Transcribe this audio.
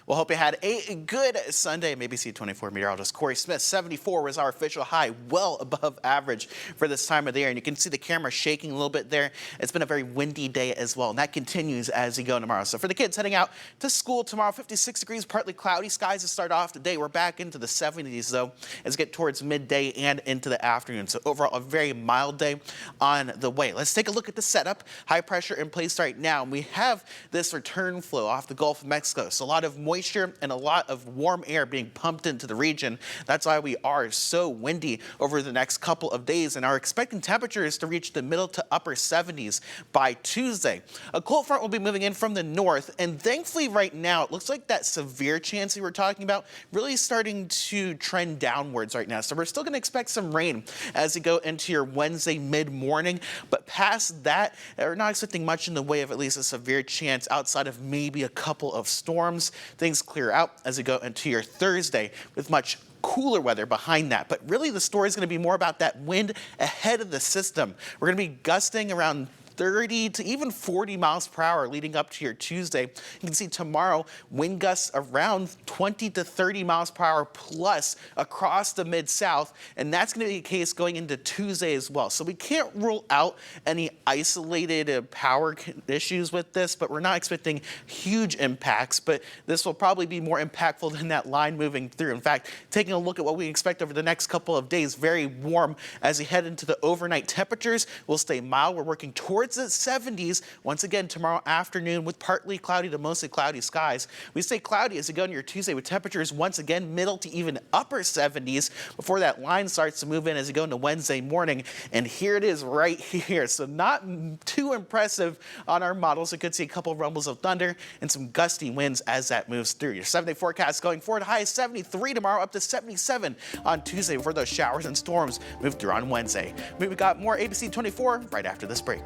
Well, hope you had a good Sunday. Maybe C24 meteorologist Corey Smith. 74 was our official high, well above average for this time of the year. And you can see the camera shaking a little bit there. It's been a very windy day as well, and that continues as you go tomorrow. So for the kids heading out to school tomorrow, 56 degrees, partly cloudy skies to start off the day. We're back into the 70s, though, as we get towards midday and into the afternoon. So overall, a very mild day on the way. Let's take a look at the setup. High pressure in place right now. And we have this return flow off the Gulf of Mexico. So a lot of moisture and a lot of warm air being pumped into the region. That's why we are so windy over the next couple of days and are expecting temperatures to reach the middle to upper 70s by Tuesday. A cold front will be moving in from the north, and thankfully right now it looks like that severe chance we were talking about really starting to trend downwards right now. So we're still going to expect some rain as you go into your Wednesday mid-morning, but past that, we're not expecting much in the way of at least a severe chance outside of maybe a couple of storms. Things clear out as we go into your Thursday with much cooler weather behind that. But really the story is going to be more about that wind ahead of the system. We're going to be gusting around 30 to even 40 miles per hour leading up to your Tuesday. You can see tomorrow wind gusts around 20 to 30 miles per hour plus across the mid-south, and that's going to be the case going into Tuesday as well. So we can't rule out any isolated power issues with this, but we're not expecting huge impacts. But this will probably be more impactful than that line moving through. In fact, taking a look at what we expect over the next couple of days, very warm as we head into the overnight temperatures. Will stay mild. We're working towards the 70s once again tomorrow afternoon with partly cloudy to mostly cloudy skies. We stay cloudy as we go into your Tuesday with temperatures once again middle to even upper 70s before that line starts to move in as you go into Wednesday morning. And here it is right here. So not too impressive on our models. We could see a couple of rumbles of thunder and some gusty winds as that moves through. Your 7-day forecast going forward, high is 73 tomorrow, up to 77 on Tuesday before those showers and storms move through on Wednesday. We've got more ABC 24 right after this break.